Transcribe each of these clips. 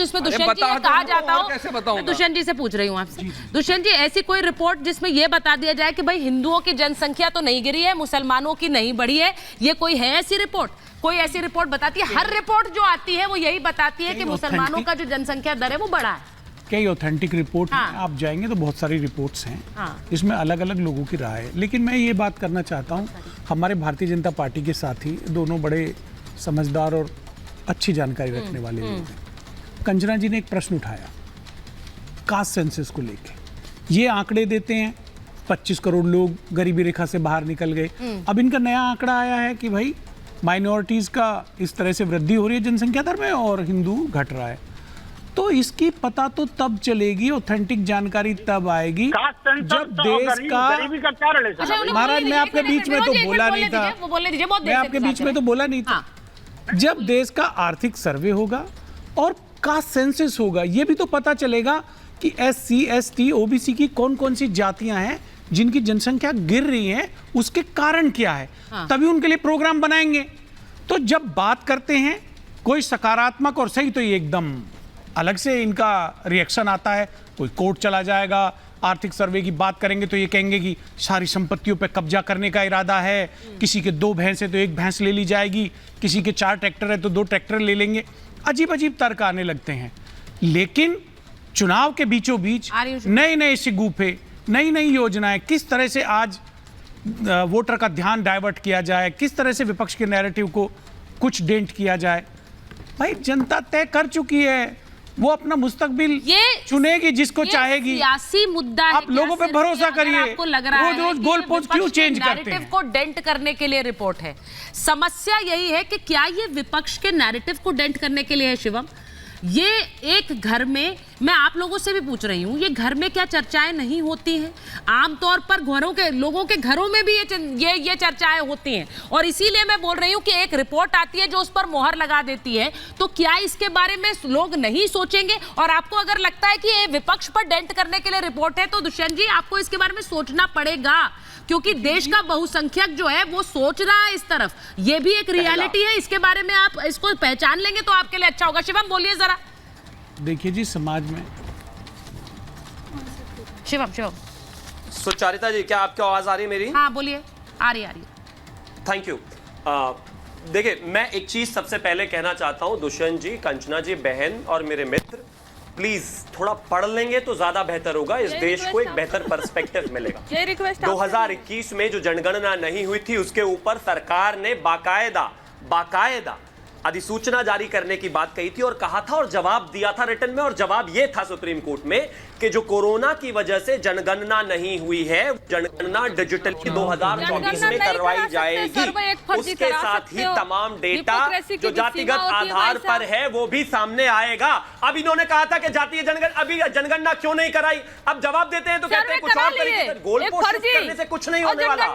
जिसमें दुष्यंत जी कहा जाता हो, दुष्यंत जी से पूछ रही हूँ आपसे, दुष्यंत जी ऐसी कोई रिपोर्ट जिसमें यह बता दिया जाए कि भाई हिंदुओं की जनसंख्या तो नहीं गिरी है, मुसलमानों की नहीं बढ़ी है, ये कोई है ऐसी रिपोर्ट? कोई ऐसी रिपोर्ट बताती है? हर रिपोर्ट जो आती है वो यही बताती है कि मुसलमानों का जो जनसंख्या दर है वो बढ़ा है। कई ऑथेंटिक रिपोर्ट हैं, आप जाएंगे तो बहुत सारी रिपोर्ट्स हैं, इसमें अलग अलग लोगों की राय है। लेकिन मैं ये बात करना चाहता हूँ, हमारे भारतीय जनता पार्टी के साथी दोनों बड़े समझदार और अच्छी जानकारी रखने वाले लोग हैं। कंचना जी ने एक प्रश्न उठाया कास्ट सेंसस को लेके। ये आंकड़े देते हैं 25 करोड़ लोग गरीबी रेखा से बाहर निकल गए। अब इनका नया आंकड़ा आया है कि भाई माइनॉरिटीज का इस तरह से वृद्धि हो रही है जनसंख्या दर में और हिंदू घट रहा है। तो इसकी पता तो तब चलेगी, ऑथेंटिक जानकारी तब आएगी जब देश का महाराज, मैं आपके बीच में तो बोला नहीं था, मैं आपके बीच में तो बोला नहीं था, जब देश का आर्थिक सर्वे होगा और कास्ट सेंसस होगा, ये भी तो पता चलेगा कि SC ST OBC की कौन कौन सी जातियां हैं जिनकी जनसंख्या गिर रही है, उसके कारण क्या है, तभी उनके लिए प्रोग्राम बनाएंगे। तो जब बात करते हैं कोई सकारात्मक और सही, तो ये एकदम अलग से इनका रिएक्शन आता है। कोई कोर्ट चला जाएगा, आर्थिक सर्वे की बात करेंगे तो ये कहेंगे कि सारी संपत्तियों पे कब्जा करने का इरादा है, किसी के 2 भैंस है तो 1 भैंस ले ली जाएगी, किसी के 4 ट्रैक्टर है तो 2 ट्रैक्टर ले लेंगे। अजीब अजीब तर्क आने लगते हैं। लेकिन चुनाव के बीचों बीच नए नए शिगुफे, नई नई योजनाएं, किस तरह से आज वोटर का ध्यान डाइवर्ट किया जाए, किस तरह से विपक्ष के नैरेटिव को कुछ डेंट किया जाए, भाई जनता तय कर चुकी है। वो अपना मुस्तकबिल चुनेगी जिसको चाहेगी। सियासी मुद्दा है, आप लोगों पे भरोसा करिए। आपको लग रहा है रोज गोल पोस्ट क्यों चेंज करते हैं? नैरेटिव को डेंट करने के लिए रिपोर्ट है। समस्या यही है कि क्या ये विपक्ष के नैरेटिव को डेंट करने के लिए है शिवम? ये एक घर में, मैं आप लोगों से भी पूछ रही हूँ, ये घर में क्या चर्चाएं नहीं होती हैं? आमतौर पर घरों के लोगों के घरों में भी ये चर्चाएं होती हैं, और इसीलिए मैं बोल रही हूँ कि एक रिपोर्ट आती है जो उस पर मोहर लगा देती है, तो क्या इसके बारे में लोग नहीं सोचेंगे? और आपको अगर लगता है कि ये विपक्ष पर डेंट करने के लिए रिपोर्ट है, तो दुष्यंत जी आपको इसके बारे में सोचना पड़ेगा, क्योंकि देश का बहुसंख्यक जो है वो सोच रहा है इस तरफ। ये भी एक रियलिटी है, इसके बारे में आप इसको पहचान लेंगे तो आपके लिए अच्छा होगा। शिवम बोलिए जरा। देखिए जी, समाज में शिवम सुचारिता जी, क्या आपकी आवाज आ रही है मेरी? हाँ बोलिए, आ रही। Thank you. देखिए, मैं एक चीज सबसे पहले कहना चाहता हूं, दुष्यंत जी, कंचना जी, बहन और मेरे मित्र, प्लीज थोड़ा पढ़ लेंगे तो ज्यादा बेहतर होगा। इस देश को एक बेहतर पर्सपेक्टिव मिलेगा। 2021 में जो जनगणना नहीं हुई थी उसके ऊपर सरकार ने बाकायदा अधिसूचना जारी करने की बात कही थी और कहा था और जवाब दिया था रिटर्न में, और जवाब यह था सुप्रीम कोर्ट में कि जो कोरोना की वजह से जनगणना नहीं हुई है, जनगणना डिजिटली 2024 में करवाई जाएगी। उसके साथ ही तमाम डेटा जो जातिगत आधार पर है वो भी सामने आएगा। अब इन्होंने कहा था कि जातीय जनगणना क्यों नहीं कराई, अब जवाब देते हैं तो कहते हैं कुछ और तरीके से। गोल पोस्ट करने से कुछ नहीं होने वाला।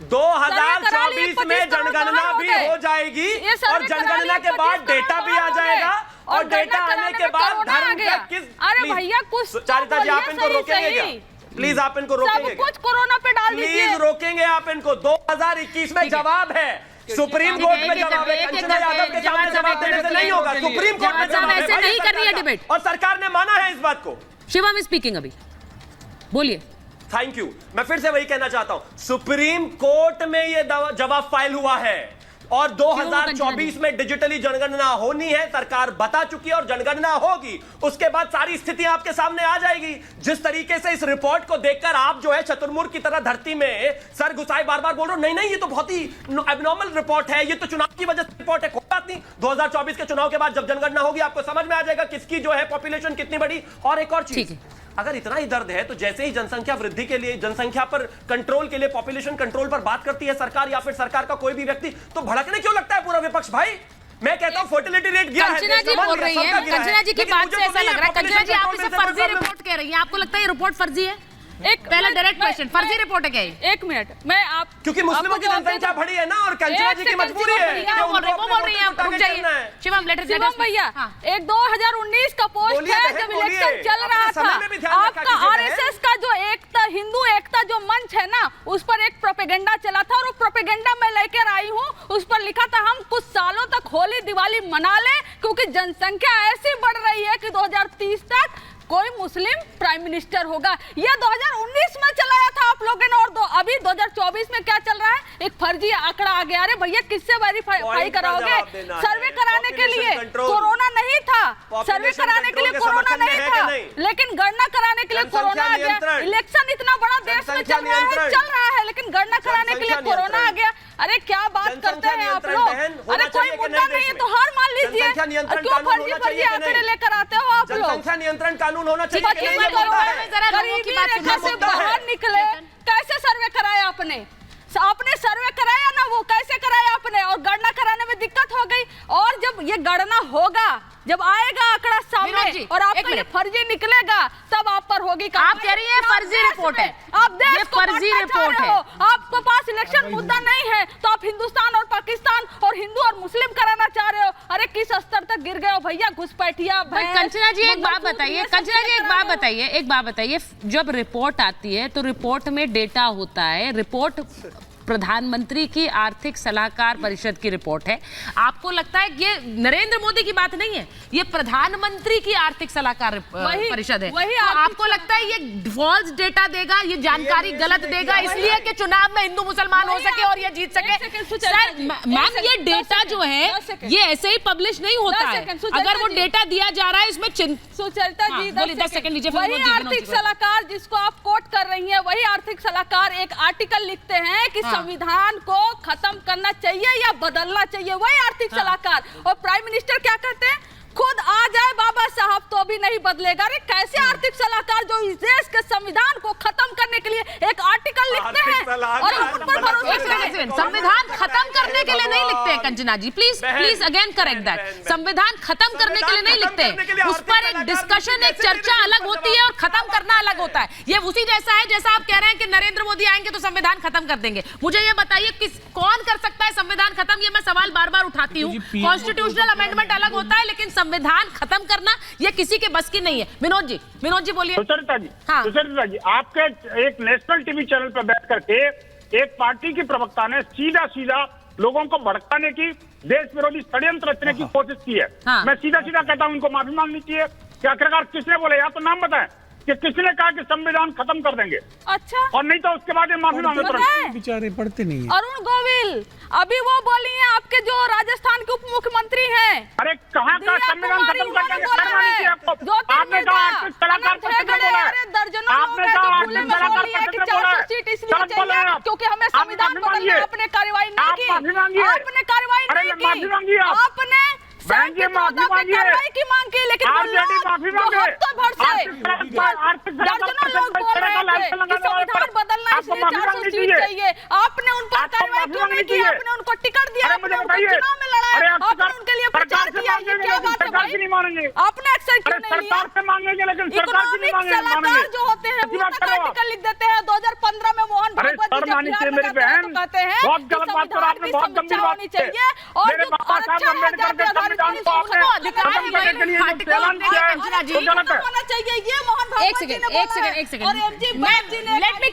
2024 में जनगणना भी हो जाएगी और जनगणना के बाद डेटा भी आ जाएगा, और डेटा आने के बाद धर्म का किस, अरे भैया कुछ सुचारिता जी आप इनको रोकेंगे क्या? प्लीज आप इनको रोकेंगे? कुछ कोरोना पे डाल दीजिए। प्लीज रोकेंगे आप इनको? 2021 में जवाब है, सुप्रीम कोर्ट में जवाब है, कंचना यादव के सामने जवाब देने से नहीं होगा, सुप्रीम कोर्ट में जवाब है। ऐसे नहीं करनी है डिबेट, और सरकार ने माना है इस बात को। शिवम स्पीकिंग, अभी बोलिए। Thank you. मैं फिर से वही कहना चाहता हूं, सुप्रीम कोर्ट में यह जवाब फाइल हुआ है और 2024 में डिजिटली जनगणना होनी है, सरकार बता चुकी है, और जनगणना होगी उसके बाद सारी स्थितियां आपके सामने आ जाएगी। जिस तरीके से इस रिपोर्ट को देखकर आप जो है चतुर्मुर्ग की तरह धरती में सर घुसाए बार बार बोल रहे हो, नहीं नहीं ये तो बहुत ही एबनॉर्मल रिपोर्ट है, ये तो चुनाव की वजह से रिपोर्ट है। कोई बात नहीं, 2024 के चुनाव के बाद जब जनगणना होगी आपको समझ में आ जाएगा किसकी जो है पॉपुलेशन कितनी बड़ी। और एक और चीज, अगर इतना ही दर्द है तो जैसे ही जनसंख्या वृद्धि के लिए, जनसंख्या पर कंट्रोल के लिए, पॉपुलेशन कंट्रोल पर बात करती है सरकार या फिर सरकार का कोई भी व्यक्ति, तो भड़कने क्यों लगता है पूरा विपक्ष? भाई मैं कहता हूं फर्टिलिटी रेट गिरा है। कंचना जी बोल रही है, कंचना जी की बात से ऐसा लग रहा है, कंचना जी आप इसे फर्जी रिपोर्ट कह रही हैं, आपको लगता है ये रिपोर्ट फर्जी है? पहला डायरेक्ट क्वेश्चन, फर्जी रिपोर्ट है क्या ये? 1 मिनट, मैं आप क्योंकि मुस्लिमों की जनसंख्या बढ़ी है ना, और कंचना जी की मजबूरी है कि वो बोल रही है, उनको रुक टारगेट करना जाइए है। शिवम, लेट शिवम भैया, एक 2019 का पोस्ट बोलिए है बहन, जब बोलिए। इलेक्शन चल रहा अपने समय में भी था, ध्यान रखा आपका कीजिए बहन। आरएसएस का जो एकता, हिंदू एकता जो मंच है ना, उस पर एक प्रोपेगेंडा चला था, और वो प्रोपेगेंडा मैं लेकर आई हूँ। उस पर लिखा था हम कुछ सालों तक होली दिवाली मना ले, क्योंकि जनसंख्या ऐसी बढ़ रही है कि 2030 तक कोई मुस्लिम प्राइम मिनिस्टर होगा। यह 2019 में चलाया था आप लोगों ने, और अभी 2024 में क्या चल रहा है? एक फर्जी आंकड़ा आ गया। अरे भैया, किससे वेरीफाई कराओगे? सर्वे कराने के लिए कोरोना नहीं था, सर्वे कराने के लिए कोरोना नहीं था, लेकिन गणना कराने के लिए कोरोना आ गया। इलेक्शन इतना बड़ा देश में चल रहा है, लेकिन गणना कराने के लिए कोरोना आ गया। अरे क्या बात करते हैं आप लोग? अरे कोई मुद्दा नहीं है तो हार मान लीजिए, क्यों फर्जी आंकड़े लेकर आते हो आप लोग? जनसंख्या नियंत्रण कानून होना चाहिए कि नहीं, ये करो, मुद्दा है। जरा लोगों की बात गरीबी रेखा से मुद्दा है। बाहर निकले, कैसे सर्वे कराया आपने? आपने सर्वे कराया ना, वो कैसे कराया आपने? और गणना कराने में दिक्कत हो गई। और जब ये गणना होगा, जब आएगा आंकड़ा सामने और आपका ये फर्जी निकलेगा, तब आप पर होगी। आप कह रही है फर्जी रिपोर्ट है, आप देश ये को फर्जी बांटना चाह रिपोर्ट रहे है। हो। आपके पास इलेक्शन मुद्दा नहीं है, तो आप हिंदुस्तान और पाकिस्तान और हिंदू और मुस्लिम कराना चाह रहे हो। अरे किस स्तर तक गिर गए हो भैया? घुसपैठिया कंचना जी एक बात बताइए, कंचना जी एक बात बताइए, जब रिपोर्ट आती है तो रिपोर्ट में डेटा होता है। रिपोर्ट प्रधानमंत्री की आर्थिक सलाहकार परिषद की रिपोर्ट है। आपको लगता है ये नरेंद्र मोदी की बात नहीं है, ये प्रधानमंत्री की आर्थिक सलाहकार परिषद है। तो आपको लगता है ये फॉल्स डेटा देगा, ये जानकारी गलत देगा, इसलिए कि चुनाव में हिंदू मुसलमान हो सके और ये जीत सके? सर मैम, ये डेटा जो है ये ऐसे ही पब्लिश नहीं होता है। अगर वो डेटा दिया जा रहा है इसमें सुचरिता जी 10 सेकंड लीजिए। वही आर्थिक सलाहकार जिसको आप कोट कर रही हैं, वही आर्थिक सलाहकार एक आर्टिकल लिखते हैं कि संविधान को खत्म करना चाहिए या बदलना चाहिए, वही आर्थिक सलाहकार। और प्राइम मिनिस्टर क्या कहते हैं? खुद आ जाए बाबा साहब तो भी नहीं बदलेगा। अरे कैसे आर्थिक सलाहकार जो इस देश के संविधान को खत्म करने के लिए एक आर्टिकल लिखते हैं और हम उन पर भरोसा करें? संविधान खत्म करने के लिए नहीं लिखते हैं कंचना जी, प्लीज अगेन करेक्ट दैट। संविधान खत्म करने के लिए नहीं लिखते हैं, उस पर एक डिस्कशन, एक चर्चा अलग होती है और खत्म करना अलग होता है। ये उसी जैसा है जैसा आप कह रहे हैं कि नरेंद्र मोदी आएंगे तो संविधान खत्म कर देंगे। मुझे ये बताइए कौन कर सकता है संविधान खत्म? ये मैं सवाल बार बार उठाती हूँ। कॉन्स्टिट्यूशनल अमेंडमेंट अलग होता है, लेकिन संविधान खत्म करना ये किसी के बस की नहीं है। विनोद जी बोलिए। सुचरिता जी, हाँ। सुचरिता जी, आपके एक नेशनल टीवी चैनल पर बैठ करके एक पार्टी की प्रवक्ता ने सीधा लोगों को भड़काने की, देश विरोधी षड्यंत्र रचने की कोशिश की है। हाँ। मैं सीधा कहता हूं, इनको माफी मांगनी चाहिए। कि आखिरकार किसने बोले? या तो नाम बताएं कि किसने कहा कि संविधान खत्म कर देंगे, अच्छा, और नहीं तो उसके बाद ये माफी मांगे तुरंत। बेचारे पढ़ते नहीं है। अरुण गोविल अभी वो बोली हैं आपके जो राजस्थान के उप मुख्यमंत्री हैं। अरे कहाँ का संविधान खत्म कर देंगे? शर्मानी चाहिए आपको। आपने कहा आर्थिक सलाहकार परिषद ने बोला है, आपने कहा आर्थिक सलाहकार परिषद ने बोला है, गलत बोल रहे हैं आप। क्योंकि हमें संविधान बदलना है, आपने कार्रवाई नहीं की। माफी मांगिए। आपने कार्रवाई नहीं की। माफी मांगिए आप। आपने बहन जी माफी मांगिए। कार्रवाई की मांग की, लेकिन आरजेडी माफी मांगे। हफ्तों भर से आर्थिक दर्जनों लोग बोल रहे थे कि संविधान बदलना है, इसलिए 400 सीट चाहिए। आपने उन पर कार्रवाई क्यों नहीं की? आपने उनको टिकट दिया, आपने उनको चुनाव में लड़ाया, आपने उनके लिए प्रचार किया। ये क्या बात है भाई? आपने एक्शन क्यों नहीं लिया? सरकार से मांगेंगे, लेकिन सरकार की नहीं इकोनॉमिक सलाहकार जो होते हैं वो तक आर्टिकल लिख देते हैं। 2015 में मोहन भागवत जी जब बिहार में जाते हैं तो कहते हैं बहुत गलत बात कर आपने, बहुत गंभीर बात होनी चाहिए। और मेरे जो बाबा साहब आरक्षण है अम्बेडकर के जाति संविधान को आधारित आपने अधिकार खत्म करने के लिए जो ऐलान किया है, कंचना जी, वो गलत है। होना चाहिए। ये मोहन भागवत जी ने बोला है। और एमजी मैं लेट मी